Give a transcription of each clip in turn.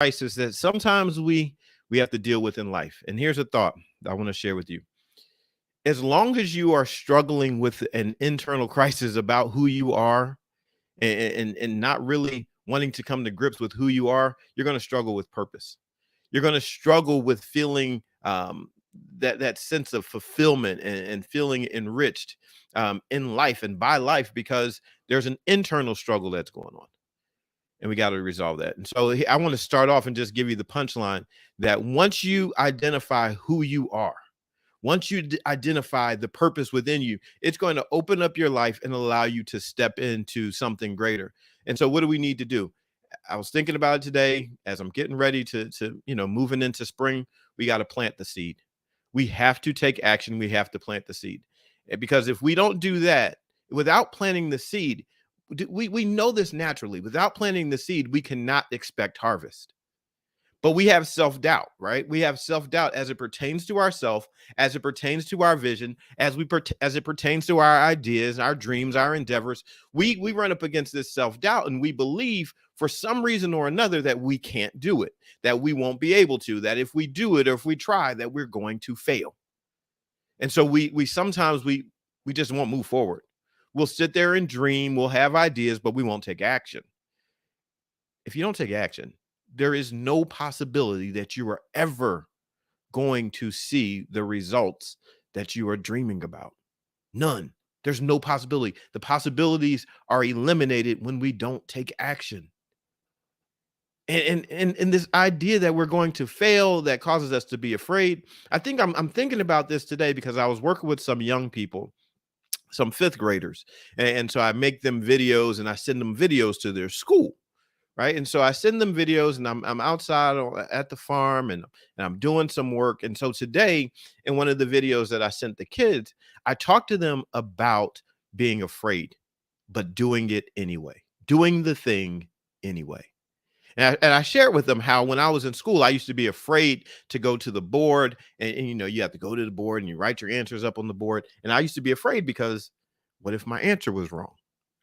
crisis that sometimes we have to deal with in life. And here's a thought I want to share with you. As long as you are struggling with an internal crisis about who you are and not really wanting to come to grips with who you are, you're going to struggle with purpose. You're going to struggle with feeling that sense of fulfillment and feeling enriched in life and by life, because there's an internal struggle that's going on, and we got to resolve that. And so I want to start off and just give you the punchline that once you identify who you are, once you identify the purpose within you, it's going to open up your life and allow you to step into something greater. And so what do we need to do? I was thinking about it today as I'm getting ready to moving into spring. We got to plant the seed. We have to take action. We have to plant the seed. Because if we don't do that, without planting the seed, we know this naturally. Without planting the seed, we cannot expect harvest. But we have self-doubt, right? We have self-doubt as it pertains to ourself, as it pertains to our vision, as it pertains to our ideas, our dreams, our endeavors. We run up against this self-doubt, and we believe for some reason or another that we can't do it, that we won't be able to, that if we do it or if we try, that we're going to fail. And so we sometimes we just won't move forward. We'll sit there and dream, we'll have ideas, but we won't take action. If you don't take action, there is no possibility that you are ever going to see the results that you are dreaming about. None. There's no possibility. The possibilities are eliminated when we don't take action. And this idea that we're going to fail, that causes us to be afraid. I think I'm thinking about this today because I was working with some young people, some fifth graders. And so I make them videos and I send them videos to their school. Right. And so I send them videos, and I'm outside at the farm, and I'm doing some work. And so today, in one of the videos that I sent the kids, I talked to them about being afraid, but doing it anyway, doing the thing anyway. And I shared with them how when I was in school, I used to be afraid to go to the board, and you have to go to the board and you write your answers up on the board. And I used to be afraid because what if my answer was wrong?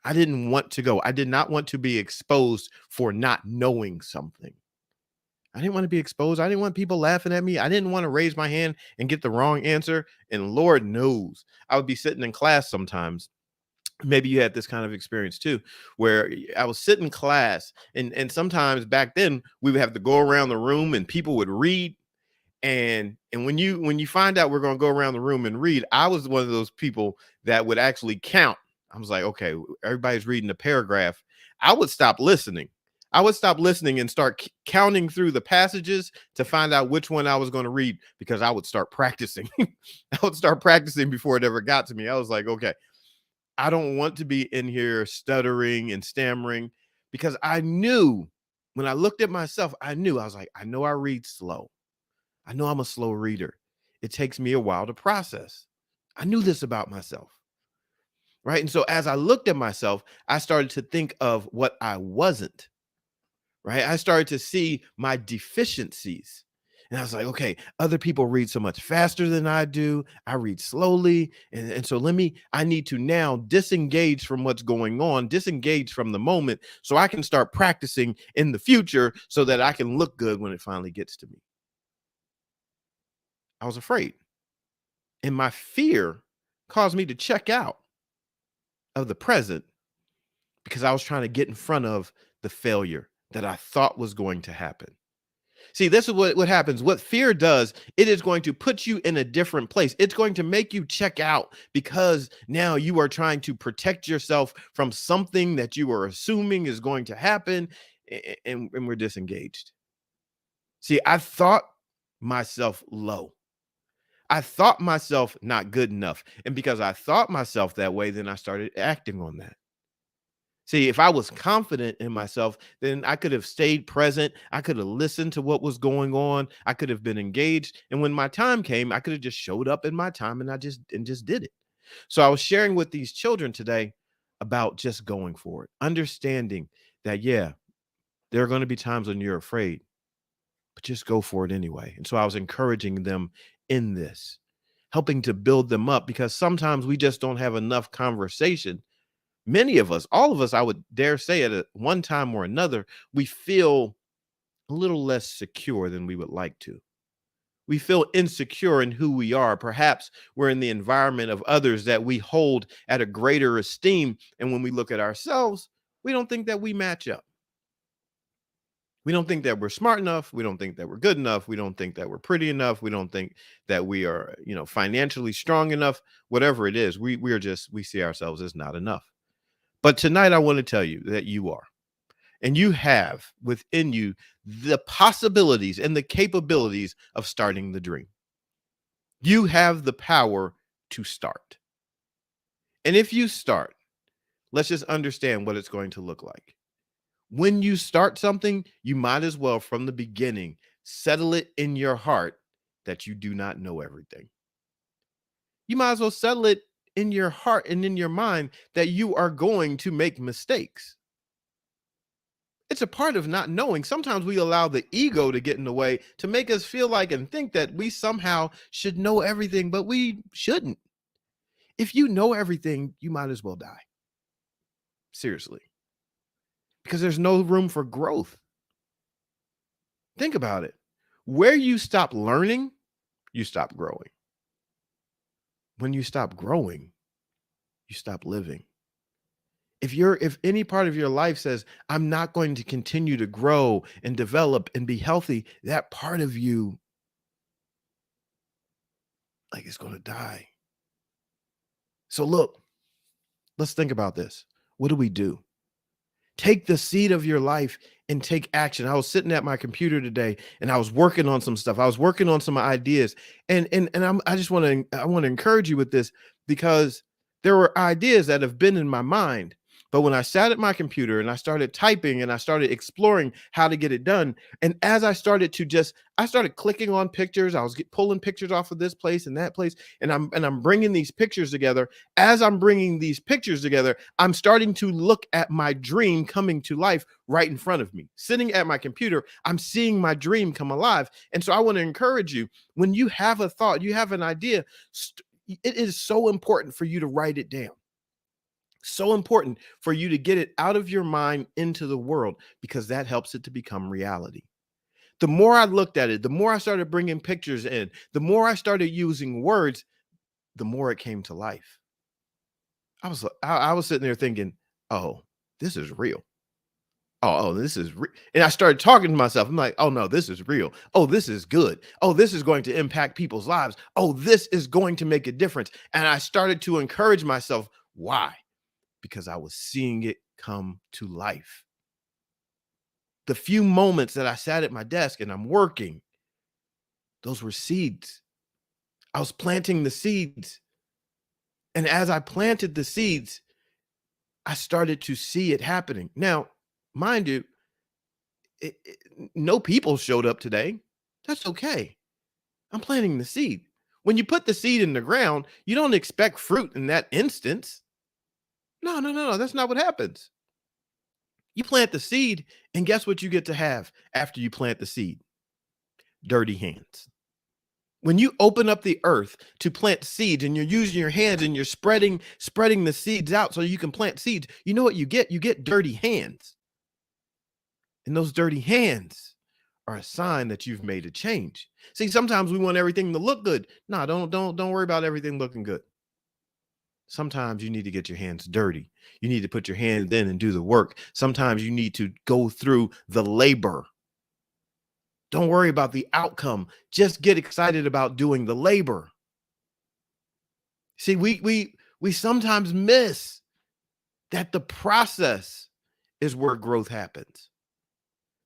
I didn't want to go. I did not want to be exposed for not knowing something. I didn't want to be exposed. I didn't want people laughing at me. I didn't want to raise my hand and get the wrong answer. And Lord knows, I would be sitting in class sometimes. Maybe you had this kind of experience too, where I was sitting in class, and sometimes back then we would have to go around the room and people would read. And when you find out we're going to go around the room and read, I was one of those people that would actually count. I was like, okay, everybody's reading a paragraph. I would stop listening. I would stop listening and start counting through the passages to find out which one I was going to read, because I would start practicing. I would start practicing before it ever got to me. I was like, okay, I don't want to be in here stuttering and stammering, because I knew when I looked at myself, I was like, I know I read slow. I know I'm a slow reader. It takes me a while to process. I knew this about myself. Right. And so as I looked at myself, I started to think of what I wasn't. Right. I started to see my deficiencies. And I was like, okay, other people read so much faster than I do. I read slowly. And so I need to now disengage from what's going on, disengage from the moment, so I can start practicing in the future so that I can look good when it finally gets to me. I was afraid. And my fear caused me to check out of the present, because I was trying to get in front of the failure that I thought was going to happen. See, this is what happens. What fear does, it is going to put you in a different place. It's going to make you check out, because now you are trying to protect yourself from something that you are assuming is going to happen, and we're disengaged. See, I thought myself low. I thought myself not good enough. And because I thought myself that way, then I started acting on that. See, if I was confident in myself, then I could have stayed present. I could have listened to what was going on. I could have been engaged. And when my time came, I could have just showed up in my time, and I just did it. So I was sharing with these children today about just going for it, understanding that, yeah, there are going to be times when you're afraid, but just go for it anyway. And so I was encouraging them in this, helping to build them up, because sometimes we just don't have enough conversation. Many of us, all of us, I would dare say, at one time or another, we feel a little less secure than we would like to. We feel insecure in who we are. Perhaps we're in the environment of others that we hold at a greater esteem. And when we look at ourselves, we don't think that we match up. We don't think that we're smart enough. We don't think that we're good enough. We don't think that we're pretty enough. We don't think that we are, financially strong enough. Whatever it is, we see ourselves as not enough. But tonight I want to tell you that you are. And you have within you the possibilities and the capabilities of starting the dream. You have the power to start. And if you start, let's just understand what it's going to look like. When you start something, you might as well, from the beginning, settle it in your heart that you do not know everything. You might as well settle it in your heart and in your mind that you are going to make mistakes. It's a part of not knowing. Sometimes we allow the ego to get in the way to make us feel like and think that we somehow should know everything, but we shouldn't. If you know everything, you might as well die. Seriously. Because there's no room for growth. Think about it. Where you stop learning, you stop growing. When you stop growing, you stop living. If any part of your life says, I'm not going to continue to grow and develop and be healthy, that part of you, like, it's going to die. So look, let's think about this. What do we do? Take the seed of your life and take action. I was sitting at my computer today and I was working on some stuff. I was working on some ideas. I want to encourage you with this, because there were ideas that have been in my mind. But when I sat at my computer and I started typing and I started exploring how to get it done, and as I started clicking on pictures. I was pulling pictures off of this place and that place, and I'm bringing these pictures together. As I'm bringing these pictures together, I'm starting to look at my dream coming to life right in front of me. Sitting at my computer, I'm seeing my dream come alive. And so I want to encourage you, when you have a thought, you have an idea, it is so important for you to write it down. So important for you to get it out of your mind into the world, because that helps it to become reality. The more I looked at it, the more I started bringing pictures in, the more I started using words, the more it came to life. I was sitting there thinking, oh, this is real. This is real. And I started talking to myself. I'm like, oh no, this is real. Oh, this is good. Oh, this is going to impact people's lives. Oh, this is going to make a difference. And I started to encourage myself. Why? Because I was seeing it come to life. The few moments that I sat at my desk and I'm working, those were seeds. I was planting the seeds. And as I planted the seeds, I started to see it happening. Now, mind you, no people showed up today. That's okay. I'm planting the seed. When you put the seed in the ground, you don't expect fruit in that instance. No, no, no, no. That's not what happens. You plant the seed, and guess what you get to have after you plant the seed? Dirty hands. When you open up the earth to plant seeds and you're using your hands and you're spreading the seeds out so you can plant seeds, you know what you get? You get dirty hands. And those dirty hands are a sign that you've made a change. See, sometimes we want everything to look good. No, don't worry about everything looking good. Sometimes you need to get your hands dirty. You need to put your hands in and do the work. Sometimes you need to go through the labor. Don't worry about the outcome. Just get excited about doing the labor. See, we sometimes miss that the process is where growth happens.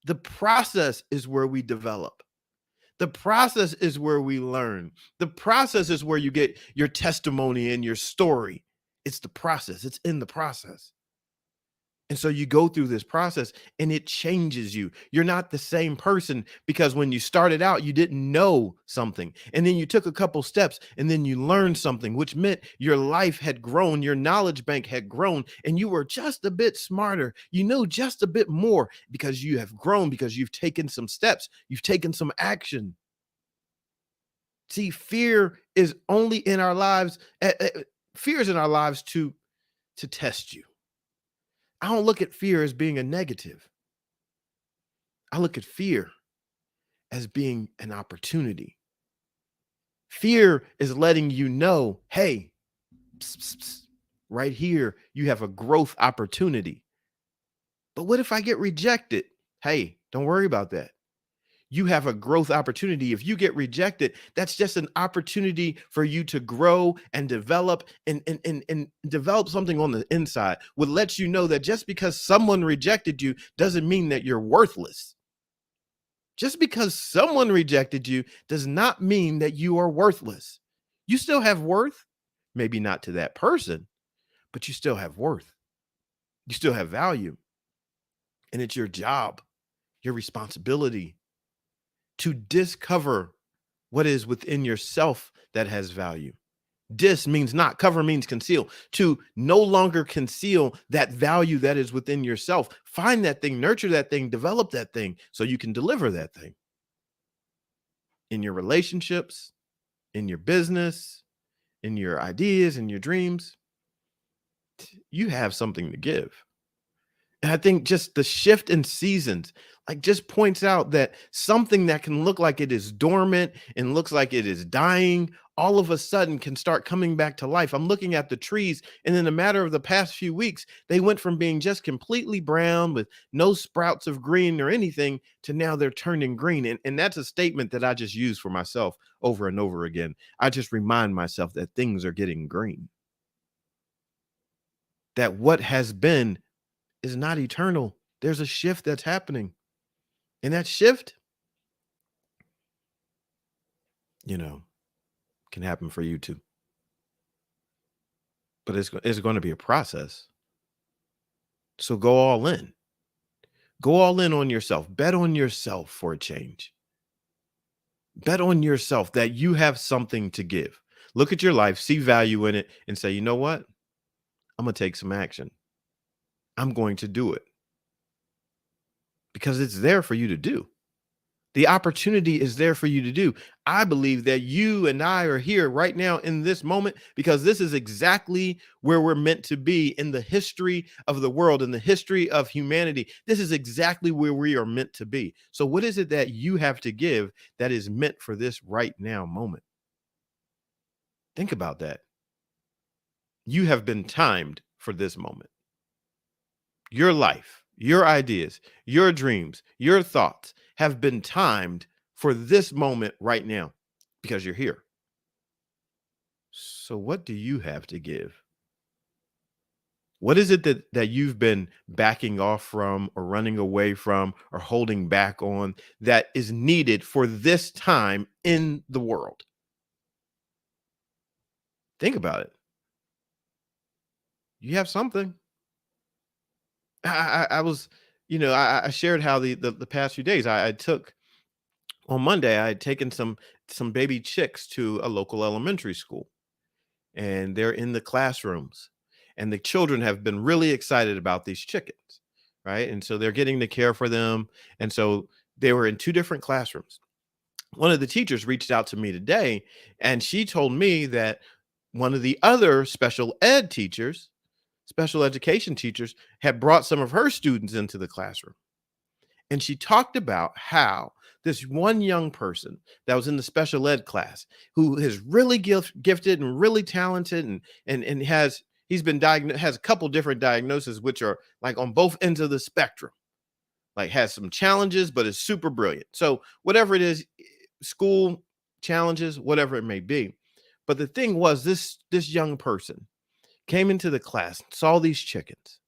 The process is where we develop. The process is where we learn. The process is where you get your testimony and your story. It's the process. It's in the process. And so you go through this process and it changes you. You're not the same person, because when you started out, you didn't know something. And then you took a couple steps and then you learned something, which meant your life had grown, your knowledge bank had grown, and you were just a bit smarter. You know just a bit more because you have grown, because you've taken some steps, you've taken some action. See, fear is only in our lives. Fear is in our lives to test you. I don't look at fear as being a negative. I look at fear as being an opportunity. Fear is letting you know, hey, psst, psst, psst, right here, you have a growth opportunity. But what if I get rejected? Hey, don't worry about that. You have a growth opportunity. If you get rejected, that's just an opportunity for you to grow and develop and develop something on the inside. Would let you know that just because someone rejected you doesn't mean that you're worthless. Just because someone rejected you does not mean that you are worthless. You still have worth, maybe not to that person, but you still have worth. You still have value. And it's your job, your responsibility to discover what is within yourself that has value. Dis means not, cover means conceal. To no longer conceal that value that is within yourself. Find that thing, nurture that thing, develop that thing so you can deliver that thing in your relationships, in your business, in your ideas, in your dreams. You have something to give. And I think just the shift in seasons, like just points out that something that can look like it is dormant and looks like it is dying, all of a sudden can start coming back to life. I'm looking at the trees, and in a matter of the past few weeks, they went from being just completely brown with no sprouts of green or anything to now they're turning green. And that's a statement that I just use for myself over and over again. I just remind myself that things are getting green, that what has been is not eternal. There's a shift that's happening. And that shift, you know, can happen for you too. But it's going to be a process. So go all in. Go all in on yourself. Bet on yourself for a change. Bet on yourself that you have something to give. Look at your life, see value in it, and say, you know what? I'm going to take some action. I'm going to do it because it's there for you to do. The opportunity is there for you to do. I believe that you and I are here right now in this moment because this is exactly where we're meant to be in the history of the world, in the history of humanity. This is exactly where we are meant to be. So, what is it that you have to give that is meant for this right now moment? Think about that. You have been timed for this moment. Your life, your ideas, your dreams, your thoughts have been timed for this moment right now because you're here. So what do you have to give? What is it that you've been backing off from or running away from or holding back on that is needed for this time in the world? Think about it. You have something. I was, I shared how the past few days I took on Monday, I had taken some baby chicks to a local elementary school, and they're in the classrooms, and the children have been really excited about these chickens, right? And so they're getting to care for them, and so they were in two different classrooms. One of the teachers reached out to me today, and she told me that one of the other special education teachers, had brought some of her students into the classroom. And she talked about how this one young person that was in the special ed class who is really gifted and really talented and he's been diagnosed, has a couple different diagnoses which are like on both ends of the spectrum, like has some challenges but is super brilliant. So whatever it is, school challenges, whatever it may be. But the thing was, this young person came into the class, saw these chickens,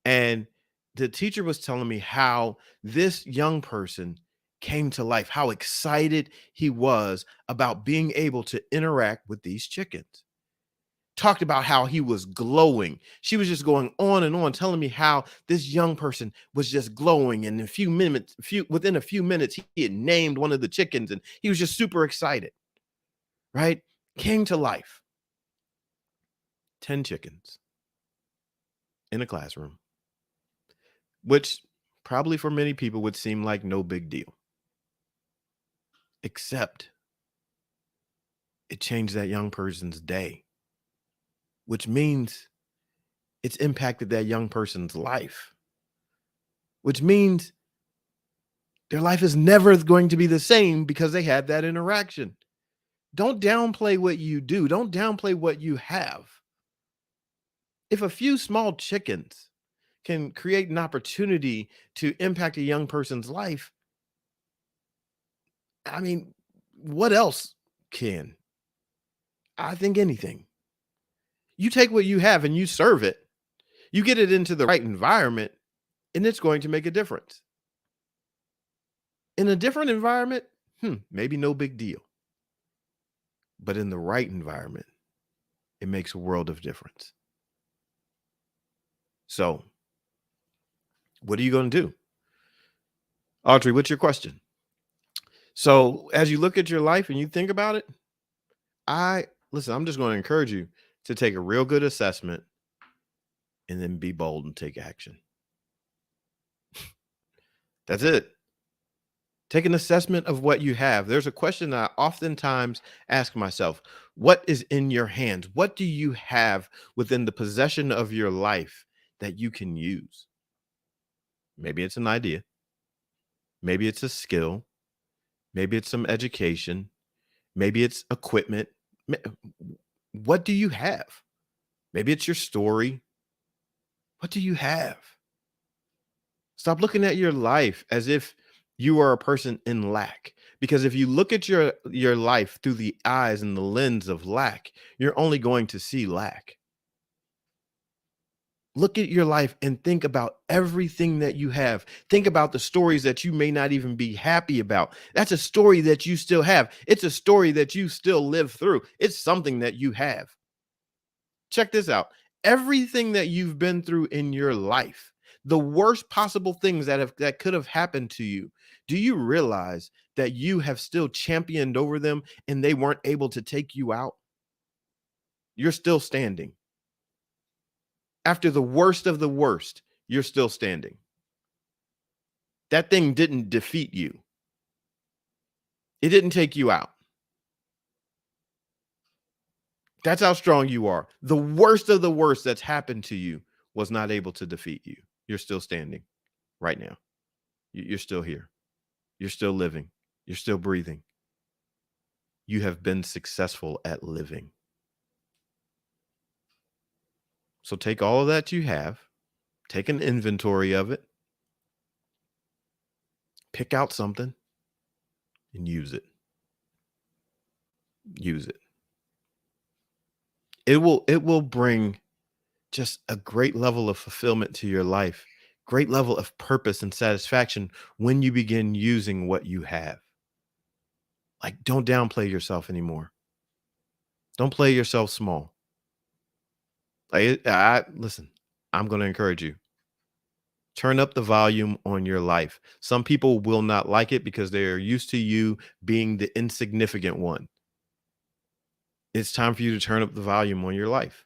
and the teacher was telling me how this young person came to life, how excited he was about being able to interact with these chickens. Talked about how he was glowing. She was just going on and on, telling me how this young person was just glowing. And in within a few minutes, he had named one of the chickens and he was just super excited, right? Came to life. 10 chickens in a classroom, which probably for many people would seem like no big deal, except it changed that young person's day, which means it's impacted that young person's life, which means Their life is never going to be the same because they had that interaction. Don't downplay what you do. Don't downplay what you have. If a few small chickens can create an opportunity to impact a young person's life, I mean, what else can? I think anything. You take what you have and you serve it, you get it into the right environment, and it's going to make a difference. In a different environment, maybe no big deal. But in the right environment, it makes a world of difference. So, what are you going to do? Audrey, what's your question? So, as you look at your life and you think about it, I'm just going to encourage you to take a real good assessment and then be bold and take action. That's it. Take an assessment of what you have. There's a question I oftentimes ask myself. What is in your hands? What do you have within the possession of your life that you can use? Maybe it's an idea. Maybe it's a skill. Maybe it's some education. Maybe it's equipment. What do you have? Maybe it's your story. What do you have? Stop looking at your life as if you are a person in lack. Because if you look at your life through the eyes and the lens of lack, you're only going to see lack. Look at your life and think about everything that you have. Think about the stories that you may not even be happy about. That's a story that you still have. It's a story that you still live through. It's something that you have. Check this out. Everything that you've been through in your life, the worst possible things that could have happened to you, do you realize that you have still championed over them and they weren't able to take you out? You're still standing. After the worst of the worst, you're still standing. That thing didn't defeat you. It didn't take you out. That's how strong you are. The worst of the worst that's happened to you was not able to defeat you. You're still standing right now. You're still here. You're still living. You're still breathing. You have been successful at living. So take all of that you have, take an inventory of it, pick out something, and use it. Use it. It will bring just a great level of fulfillment to your life, great level of purpose and satisfaction when you begin using what you have. Like, don't downplay yourself anymore. Don't play yourself small. Listen, I'm going to encourage you. Turn up the volume on your life. Some people will not like it because they're used to you being the insignificant one. It's time for you to turn up the volume on your life.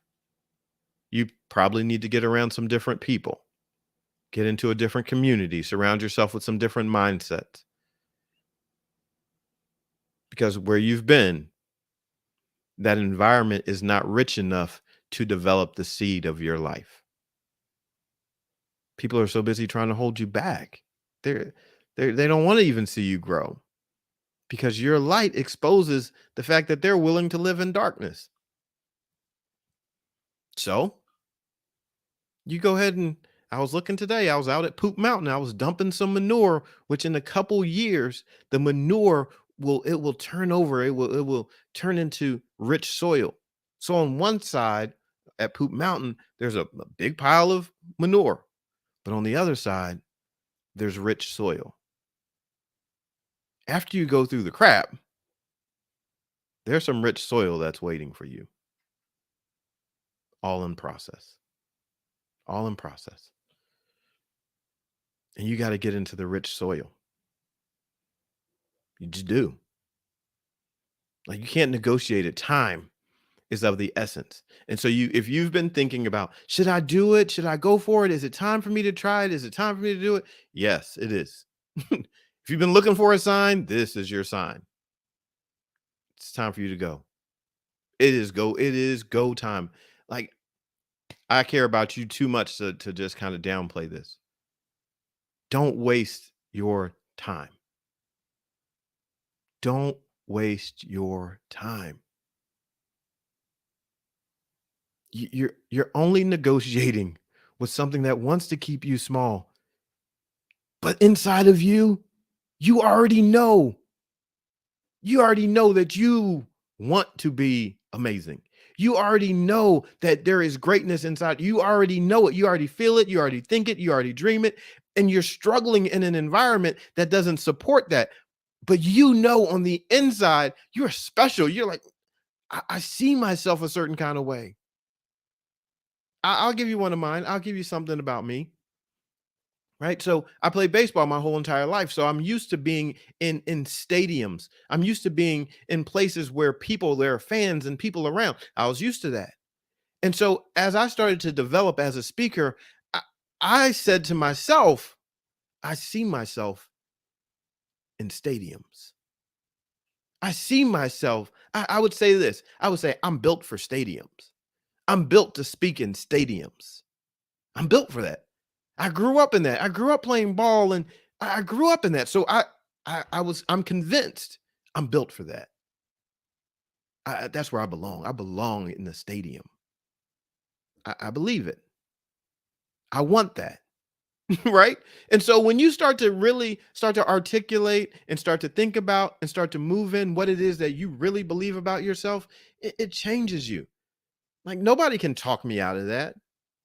You probably need to get around some different people, get into a different community, surround yourself with some different mindsets. Because where you've been, that environment is not rich enough to develop the seed of your life. People are so busy trying to hold you back. They don't want to even see you grow because your light exposes the fact that they're willing to live in darkness. So you go ahead and I was looking today. I was out at Poop Mountain. I was dumping some manure, which in a couple years, the manure will turn over. It will turn into rich soil. So on one side at Poop Mountain, there's a big pile of manure, but on the other side, there's rich soil. After you go through the crap, there's some rich soil that's waiting for you. All in process. All in process. And you got to get into the rich soil. You just do. Like, you can't negotiate it. Time is of the essence. And so if you've been thinking about, should I do it? Should I go for it? Is it time for me to try it? Is it time for me to do it? Yes, it is. If you've been looking for a sign, this is your sign. It's time for you to go. It is go time. Like, I care about you too much to just kind of downplay this. Don't waste your time. Don't waste your time. You're only negotiating with something that wants to keep you small, but inside of you, you already know. You already know that you want to be amazing. You already know that there is greatness inside. You already know it. You already feel it. You already think it. You already dream it. And you're struggling in an environment that doesn't support that. But you know on the inside, you're special. You're like, I see myself a certain kind of way. I'll give you one of mine. I'll give you something about me. Right. So I played baseball my whole entire life. So I'm used to being in stadiums. I'm used to being in places where there are fans and people around. I was used to that. And so as I started to develop as a speaker, I, I said to myself, I see myself in stadiums. I see myself. I would say this. I would say I'm built for stadiums. I'm built to speak in stadiums. I'm built for that. I grew up in that. I grew up playing ball and I grew up in that. So I'm convinced I'm built for that. That's where I belong. I belong in the stadium. I believe it. I want that. Right. And so when you start to really start to articulate and start to think about and start to move in what it is that you really believe about yourself, it changes you. Like nobody can talk me out of that.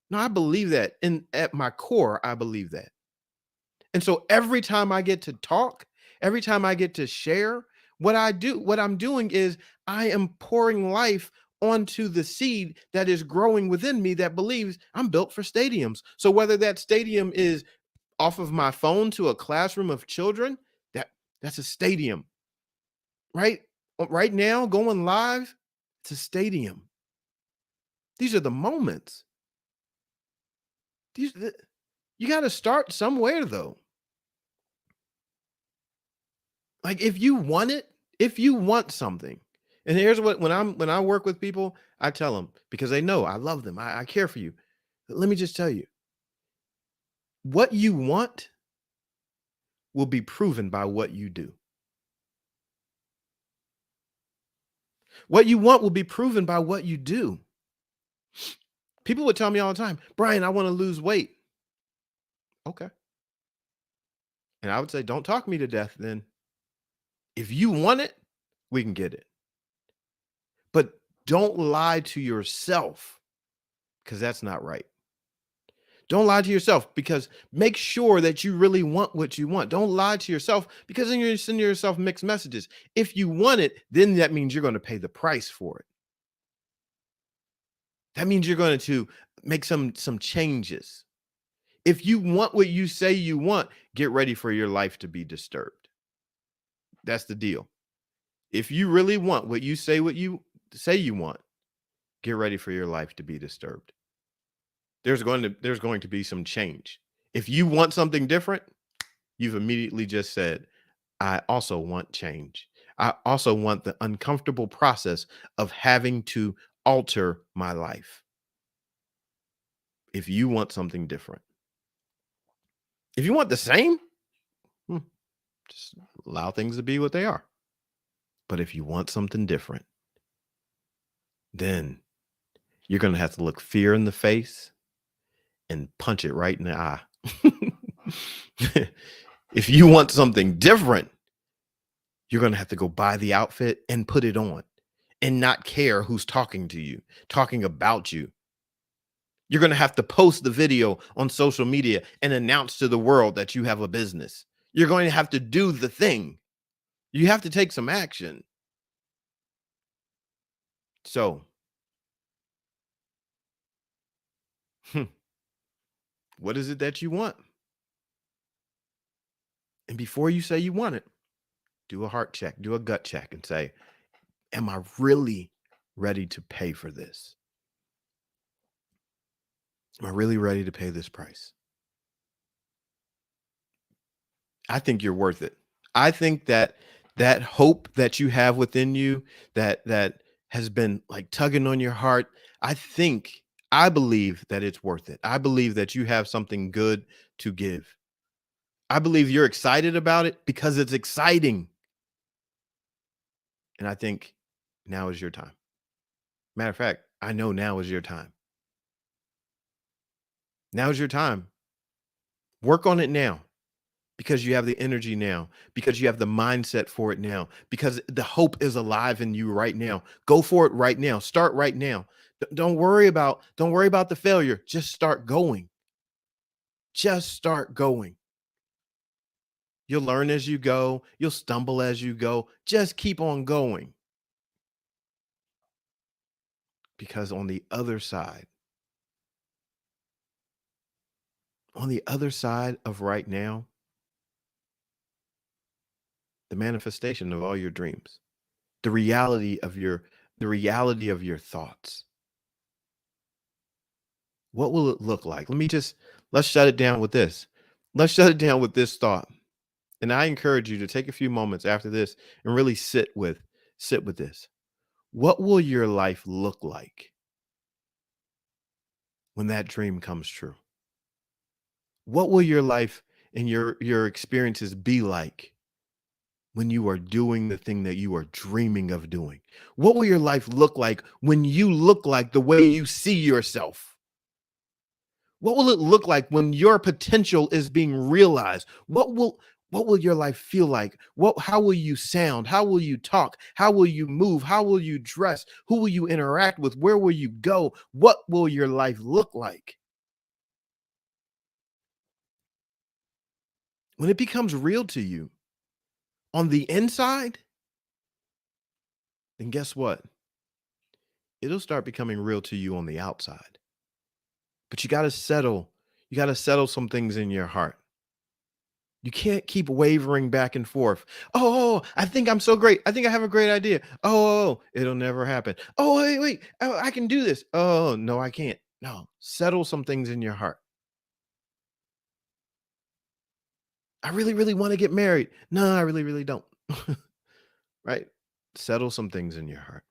No, I believe that. And at my core, I believe that. And so every time I get to talk, every time I get to share, what I'm doing is I am pouring life onto the seed that is growing within me that believes I'm built for stadiums. So whether that stadium is off of my phone to a classroom of children, that's a stadium, right? Right now, going live, it's a stadium. These are the moments. These you got to start somewhere though. Like if you want it, if you want something, and here's what when I work with people, I tell them because they know I love them, I care for you. Let me just tell you, what you want will be proven by what you do. What you want will be proven by what you do. People would tell me all the time, Brian, I want to lose weight. Okay. And I would say, don't talk me to death then. If you want it, we can get it. But don't lie to yourself because that's not right. Don't lie to yourself because make sure that you really want what you want. Don't lie to yourself because then you're sending yourself mixed messages. If you want it, then that means you're going to pay the price for it. That means you're going to make some changes. If you want what you say you want, get ready for your life to be disturbed. That's the deal. If you really want what you say you want, get ready for your life to be disturbed. There's going to be some change. If you want something different, you've immediately just said, I also want change. I also want the uncomfortable process of having to alter my life. If you want something different. If you want the same, just allow things to be what they are. But if you want something different, then you're going to have to look fear in the face and punch it right in the eye. If you want something different, you're going to have to go buy the outfit and put it on and not care who's talking to you, talking about you. You're going to have to post the video on social media and announce to the world that you have a business. You're going to have to do the thing. You have to take some action. So, what is it that you want? And before you say you want it, do a heart check, do a gut check and say, am I really ready to pay for this? Am I really ready to pay this price? I think you're worth it. I think that hope that you have within you that has been like tugging on your heart, I believe that it's worth it. I believe that you have something good to give. I believe you're excited about it because it's exciting. And I think now is your time. Matter of fact, I know now is your time. Now is your time. Work on it now because you have the energy now, because you have the mindset for it now, because the hope is alive in you right now. Go for it right now. Start right now. Don't worry about the failure. Just start going. Just start going. You'll learn as you go. You'll stumble as you go. Just keep on going because on the other side of right now, the manifestation of all your dreams, the reality of your thoughts. What will it look like? Let's shut it down with this. Let's shut it down with this thought. And I encourage you to take a few moments after this and really sit with this. What will your life look like when that dream comes true? What will your life and your experiences be like when you are doing the thing that you are dreaming of doing? What will your life look like when you look like the way you see yourself? What will it look like when your potential is being realized? What will your life feel like? How will you sound? How will you talk? How will you move? How will you dress? Who will you interact with? Where will you go? What will your life look like? When it becomes real to you on the inside, then guess what? It'll start becoming real to you on the outside. But you got to settle some things in your heart. You can't keep wavering back and forth. I think I'm so great. I think I have a great idea. It'll never happen. Oh, wait, wait. Oh, I can do this. Oh, no, I can't. No, settle some things in your heart. I really, really want to get married. No, I really, really don't. Right? Settle some things in your heart.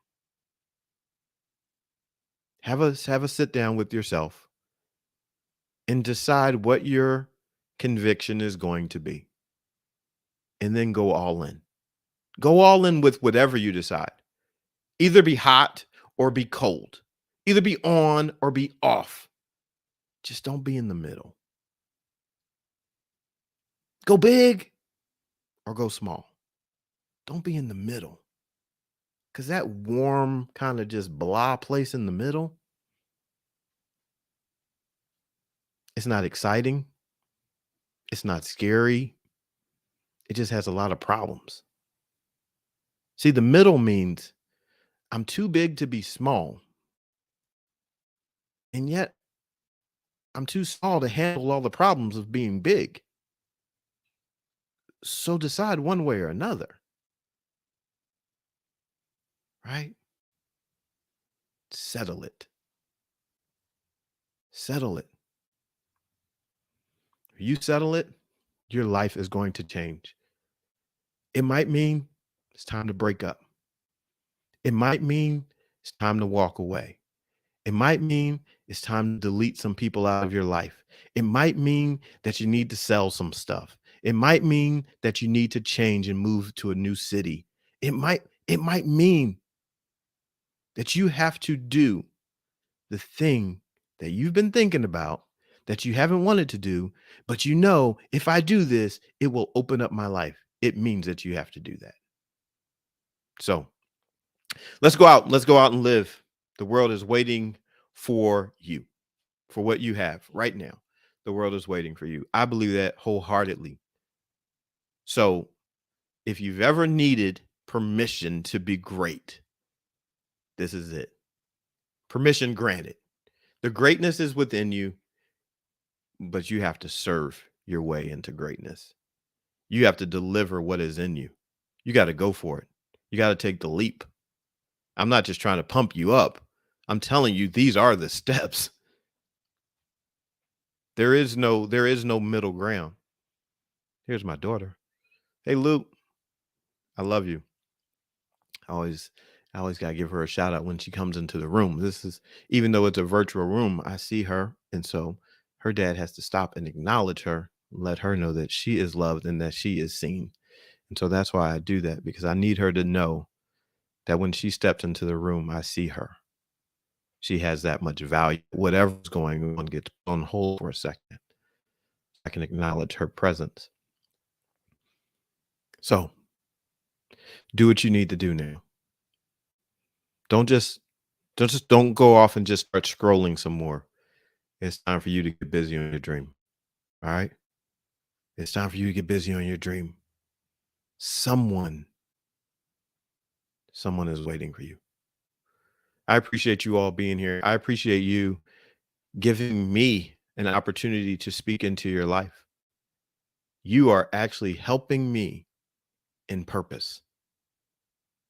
Have a sit down with yourself and decide what your conviction is going to be. And then go all in. Go all in with whatever you decide. Either be hot or be cold. Either be on or be off. Just don't be in the middle. Go big or go small. Don't be in the middle. Because that warm, kind of just blah place in the middle, it's not exciting. It's not scary. It just has a lot of problems. See, the middle means I'm too big to be small, and yet I'm too small to handle all the problems of being big. So decide one way or another, right? Settle it. Settle it. If you settle it, your life is going to change. It might mean it's time to break up. It might mean it's time to walk away. It might mean it's time to delete some people out of your life. It might mean that you need to sell some stuff. It might mean that you need to change and move to a new city. It might mean that you have to do the thing that you've been thinking about that you haven't wanted to do, but you know, if I do this, it will open up my life. It means that you have to do that. So let's go out. Let's go out and live. The world is waiting for you, for what you have right now. The world is waiting for you. I believe that wholeheartedly. So if you've ever needed permission to be great, this is it. Permission granted. The greatness is within you, but you have to serve your way into greatness. You have to deliver what is in you. You got to go for it. You got to take the leap. I'm not just trying to pump you up. I'm telling you, these are the steps. There is no middle ground. Here's my daughter. Hey Luke, I love you. I always I always gotta give her a shout out when she comes into the room. This is even though it's a virtual room, I see her. And so her dad has to stop and acknowledge her let her know that she is loved and that she is seen. And so that's why I do that, because I need her to know that when she steps into the room, I see her. She has that much value. Whatever's going on gets on hold for a second. I can acknowledge her presence. So do what you need to do now. Don't just don't go off and just start scrolling some more. It's time for you to get busy on your dream. All right? It's time for you to get busy on your dream. Someone, someone is waiting for you. I appreciate you all being here. I appreciate you giving me an opportunity to speak into your life. You are actually helping me in purpose,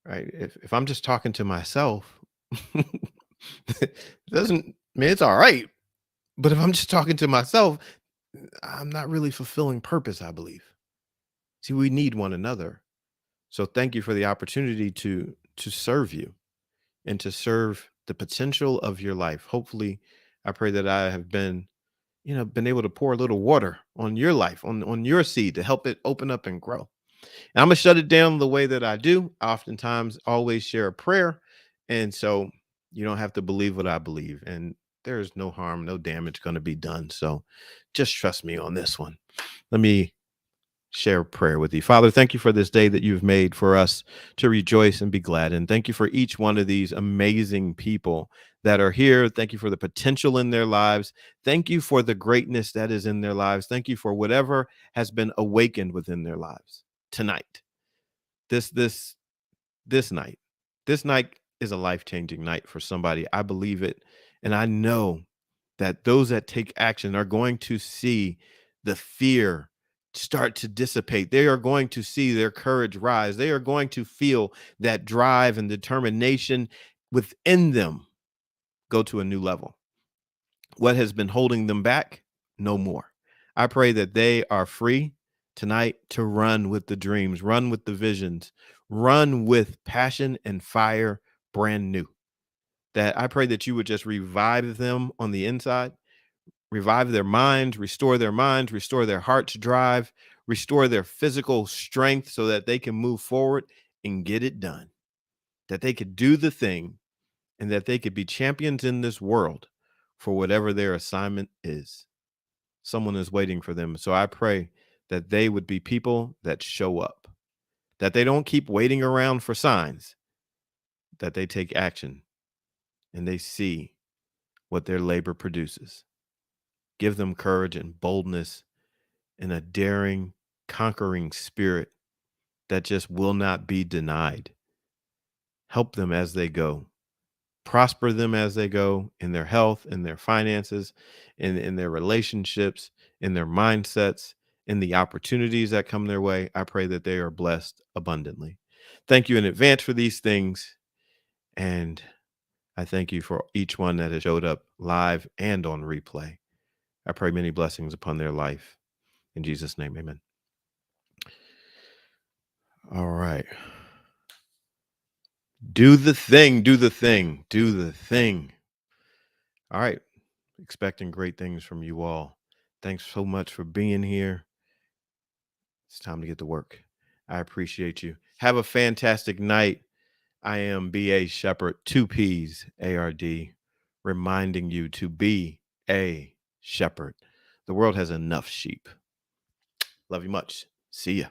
right? If I'm just talking to myself, it doesn't I mean it's all right. But if I'm just talking to myself, I'm not really fulfilling purpose, I believe. See, we need one another. So thank you for the opportunity to serve you and to serve the potential of your life. Hopefully, I pray that I have been, been able to pour a little water on your life, on your seed to help it open up and grow. And I'm gonna shut it down the way that I do. I oftentimes always share a prayer. And so you don't have to believe what I believe. And there's no harm, no damage going to be done. So just trust me on this one. Let me share a prayer with you. Father, thank you for this day that you've made for us to rejoice and be glad. And thank you for each one of these amazing people that are here. Thank you for the potential in their lives. Thank you for the greatness that is in their lives. Thank you for whatever has been awakened within their lives tonight. This this this night. This night is a life-changing night for somebody. I believe it. And I know that those that take action are going to see the fear start to dissipate. They are going to see their courage rise. They are going to feel that drive and determination within them go to a new level. What has been holding them back? No more. I pray that they are free tonight to run with the dreams, run with the visions, run with passion and fire brand new. That I pray that you would just revive them on the inside, revive their minds, restore their heart's drive, restore their physical strength so that they can move forward and get it done. That they could do the thing and that they could be champions in this world for whatever their assignment is. Someone is waiting for them. So I pray that they would be people that show up, that they don't keep waiting around for signs, that they take action and they see what their labor produces. Give them courage and boldness and a daring, conquering spirit that just will not be denied. Help them as they go. Prosper them as they go in their health, in their finances, in their relationships, in their mindsets, in the opportunities that come their way. I pray that they are blessed abundantly. Thank you in advance for these things. And I thank you for each one that has showed up live and on replay. I pray many blessings upon their life. In Jesus' name, amen. All right. Do the thing, do the thing, do the thing. All right. Expecting great things from you all. Thanks so much for being here. It's time to get to work. I appreciate you. Have a fantastic night. I am B.A. Shepherd, 2Ps, ARD, reminding you to be a shepherd. The world has enough sheep. Love you much. See ya.